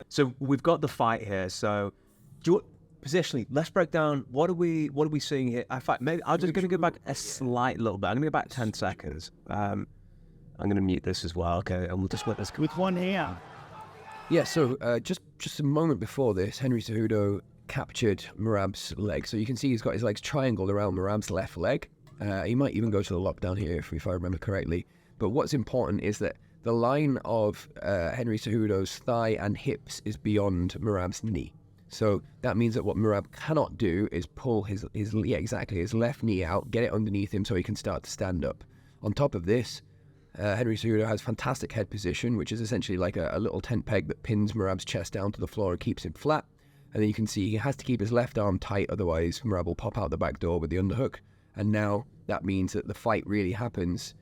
So we've got the fight here. So positionally, let's break down what are we seeing here. In fact, maybe I'm just going to go back a slight little bit. I'm going to go back 10 seconds. I'm going to mute this as well. Okay, and we'll just let this with one hand. Yeah. So just a moment before this, Henry Cejudo captured Merab's leg. So you can see he's got his legs triangled around Merab's left leg. He might even go to the lockdown here if I remember correctly. But what's important is that the line of Henry Cejudo's thigh and hips is beyond Merab's knee. So that means that what Merab cannot do is pull his left knee out, get it underneath him so he can start to stand up. On top of this, Henry Cejudo has fantastic head position, which is essentially like a little tent peg that pins Merab's chest down to the floor and keeps him flat. And then you can see he has to keep his left arm tight, otherwise Merab will pop out the back door with the underhook. And now that means that the fight really happens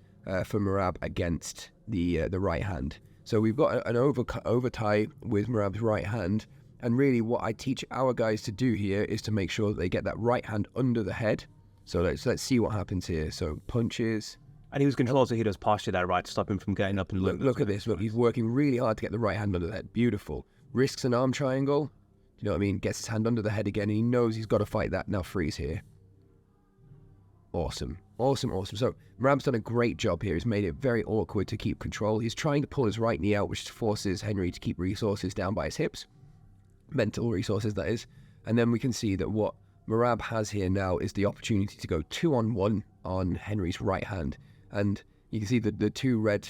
for Merab against the right hand. So we've got an over tie with Merab's right hand. And really what I teach our guys to do here is to make sure that they get that right hand under the head. So let's see what happens here. So punches. And he was controlling Cejudo's posture there, right, to stop him from getting up and look at this. Look, he's working really hard to get the right hand under the head. Beautiful. Risks an arm triangle. You know what I mean? Gets his hand under the head again, and he knows he's got to fight that. Now freeze here. Awesome. So Merab's done a great job here. He's made it very awkward to keep control. He's trying to pull his right knee out, which forces Henry to keep resources down by his hips. Mental resources, that is. And then we can see that what Merab has here now is the opportunity to go 2-on-1 on Henry's right hand. And you can see the two red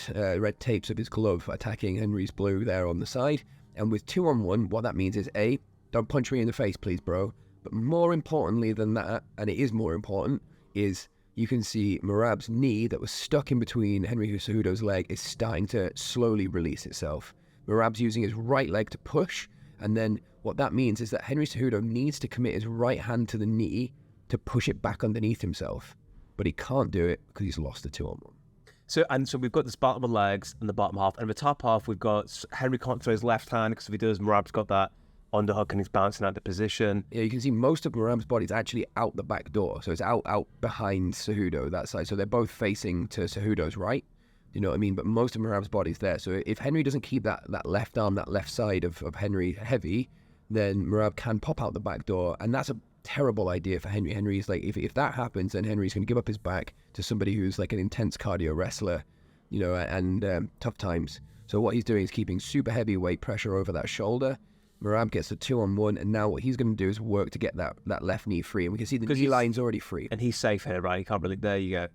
tapes of his glove attacking Henry's blue there on the side. And with 2-on-1, what that means is A, don't punch me in the face, please, bro. But more importantly than that, and it is more important, is you can see Merab's knee that was stuck in between Henry Cejudo's leg is starting to slowly release itself. Merab's using his right leg to push, and then what that means is that Henry Cejudo needs to commit his right hand to the knee to push it back underneath himself. But he can't do it because he's lost the 2-on-1. So we've got this bottom of legs and the bottom half, and the top half we've got Henry can't throw his left hand because if he does, Merab's got that underhook and he's bouncing out the position. Yeah, you can see most of Merab's body is actually out the back door, so it's out behind Cejudo, that side. So they're both facing to Cejudo's right. You know what I mean? But most of Merab's body's there. So if Henry doesn't keep that left arm, that left side of Henry heavy, then Merab can pop out the back door, and that's a terrible idea for Henry. Henry's like, if that happens, then Henry's going to give up his back to somebody who's like an intense cardio wrestler, you know, and tough times. So what he's doing is keeping super heavy weight pressure over that shoulder. Merab gets a 2-on-1, and now what he's going to do is work to get that left knee free. And we can see the knee line's already free. And he's safe here, right? He can't really, there you go.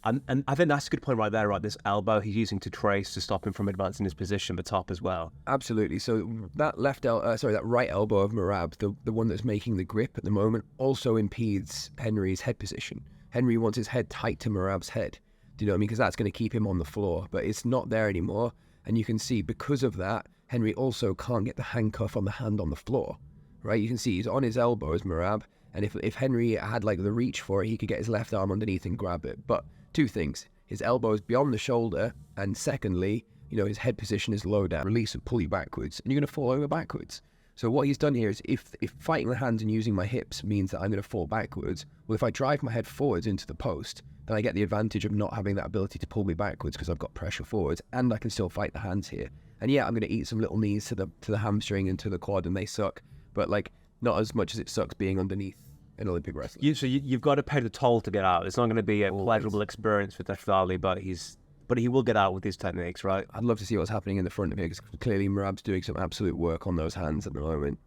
And I think that's a good point right there, right? This elbow he's using to trace to stop him from advancing his position, but top as well. Absolutely. So that that right elbow of Merab, the one that's making the grip at the moment, also impedes Henry's head position. Henry wants his head tight to Merab's head. Do you know what I mean? Because that's going to keep him on the floor, but it's not there anymore. And you can see because of that, Henry also can't get the handcuff on the hand on the floor, right? You can see he's on his elbow as Merab, and if Henry had like the reach for it, he could get his left arm underneath and grab it. But two things, his elbow is beyond the shoulder, and secondly, you know, his head position is low down. Release and pull you backwards, and you're going to fall over backwards. So what he's done here is if fighting the hands and using my hips means that I'm going to fall backwards, well, if I drive my head forwards into the post, then I get the advantage of not having that ability to pull me backwards because I've got pressure forwards, and I can still fight the hands here. And yeah, I'm going to eat some little knees to the hamstring and to the quad, and they suck, but like not as much as it sucks being underneath an Olympic wrestler. So you've got to pay the toll to get out. It's not going to be a pleasurable experience for Dashvali, but he will get out with these techniques, right? I'd love to see what's happening in the front of here because clearly Merab's doing some absolute work on those hands at the moment,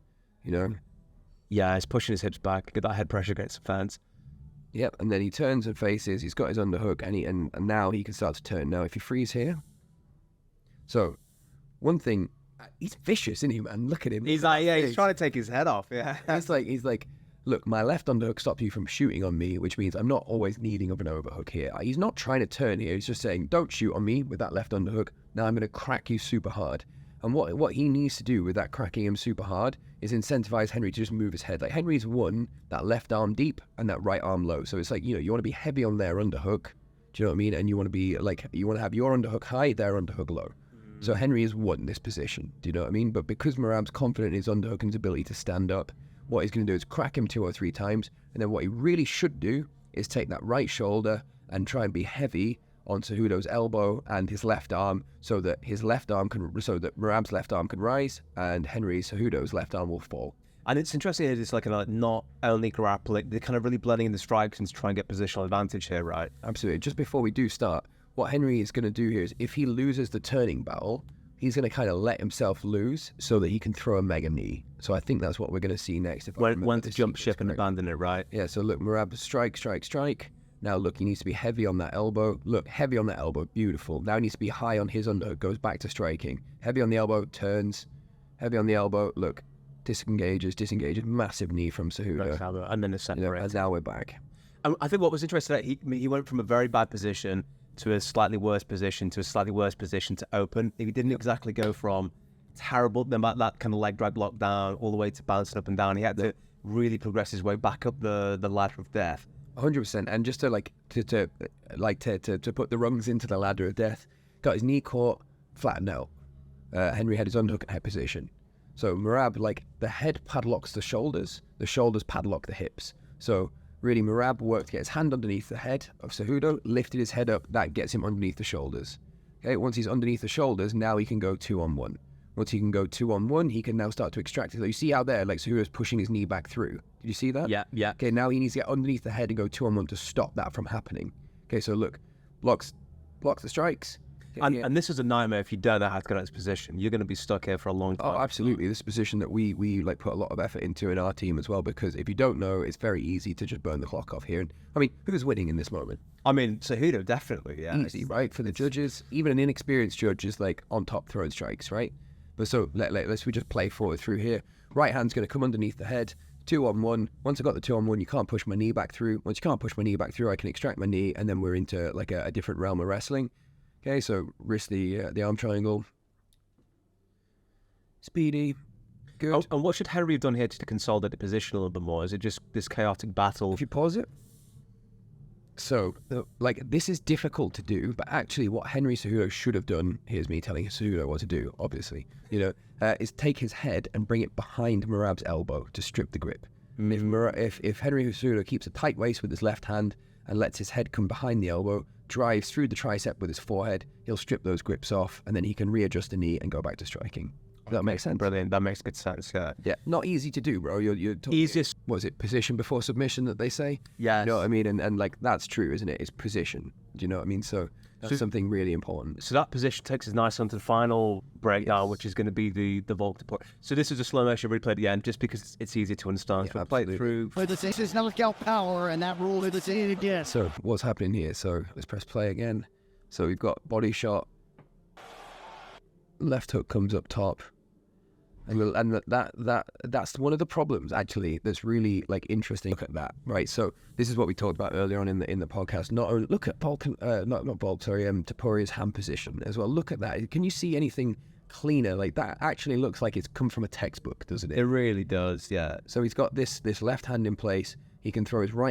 you know? Yeah, he's pushing his hips back, get that head pressure against some fans. Yep, and then he turns and faces, he's got his underhook, and now he can start to turn. Now, if you freeze here, so one thing, he's vicious, isn't he, man? Look at him. He's like, yeah, he's trying to take his head off, yeah. He's like, look, my left underhook stops you from shooting on me, which means I'm not always needing of an overhook here. He's not trying to turn here. He's just saying, don't shoot on me with that left underhook. Now I'm going to crack you super hard. And what he needs to do with that cracking him super hard is incentivize Henry to just move his head. Like, Henry's won that left arm deep and that right arm low. So it's like, you know, you want to be heavy on their underhook. Do you know what I mean? And you want to be like, you want to have your underhook high, their underhook low. So Henry has won this position. Do you know what I mean? But because Merab's confident in his underhook and his ability to stand up, what he's going to do is crack him 2 or 3 times. And then what he really should do is take that right shoulder and try and be heavy on Cejudo's elbow and his left arm, so that Merab's left arm can rise and Henry Cejudo's left arm will fall. And it's interesting, it's like not only grappling, they're kind of really blending in the strikes and try and get positional advantage here, right? Absolutely. Just before we do start, what Henry is going to do here is if he loses the turning battle, he's going to kind of let himself lose so that he can throw a mega knee. So I think that's what we're going to see next. When to jump ship and abandon it, right? Yeah, so look, Merab, strike. Now look, he needs to be heavy on that elbow. Look, heavy on that elbow, beautiful. Now he needs to be high on his underhook, goes back to striking. Heavy on the elbow, turns. Heavy on the elbow, look, disengages, massive knee from Cejudo. And then a separate. And now we're back. I think what was interesting, he went from a very bad position to a slightly worse position to open. He didn't exactly go from terrible, then that kind of leg drag block down all the way to bouncing up and down. He had to really progress his way back up the ladder of death. 100%. And just to put the rungs into the ladder of death, got his knee caught, flattened out. Henry had his underhook and head position. So Merab, the head padlocks the shoulders padlock the hips. So really, Merab worked to get his hand underneath the head of Cejudo, lifted his head up, that gets him underneath the shoulders. Okay, once he's underneath the shoulders, now he can go 2-on-1. Once he can go 2-on-1, he can now start to extract it. So you see out there, Cejudo's pushing his knee back through. Did you see that? Yeah. Okay, now he needs to get underneath the head and go 2-on-1 to stop that from happening. Okay, so look, blocks the strikes. And this is a nightmare if you don't know how to get out of this position. You're going to be stuck here for a long time. Oh, absolutely. This is a position that we put a lot of effort into in our team as well, because if you don't know, it's very easy to just burn the clock off here. And I mean, who's winning in this moment? I mean, Cejudo, definitely, yeah. Easy, right? For the judges, even an inexperienced judge is on top throwing strikes, right? But so let's just play forward through here. Right hand's going to come underneath the head, 2-on-1. Once I got the 2-on-1, you can't push my knee back through. Once you can't push my knee back through, I can extract my knee, and then we're into a different realm of wrestling. Okay, so wrist the arm triangle. Speedy. Good. Oh, and what should Henry have done here to consolidate the position a little bit more? Is it just this chaotic battle? If you pause it. So, this is difficult to do, but actually what Henry Cejudo should have done, here's me telling Cejudo what to do, obviously, is take his head and bring it behind Merab's elbow to strip the grip. If Henry Cejudo keeps a tight waist with his left hand and lets his head come behind the elbow, drives through the tricep with his forehead, he'll strip those grips off, and then he can readjust the knee and go back to striking. Does that make sense? Brilliant. That makes good sense, yeah. Yeah, not easy to do, bro. You're talking, easiest. What is it, position before submission that they say? Yeah. You know what I mean? And that's true, isn't it? It's position. Do you know what I mean? So that's something really important. So that position takes us nice onto the final breakdown, which is going to be the Volk deploy. So this is a slow motion replay at the end, just because it's easy to understand. Yeah, so play it through. But this is knockout power, and that rule is it again. So what's happening here? So let's press play again. So we've got body shot. Left hook comes up top. And that's one of the problems, actually, that's really interesting. Look at that, right? So this is what we talked about earlier on in the podcast. Not only look at Toporia's hand position as well. Look at that. Can you see anything cleaner? That actually looks like it's come from a textbook, doesn't it? It really does, yeah. So he's got this left hand in place. He can throw his right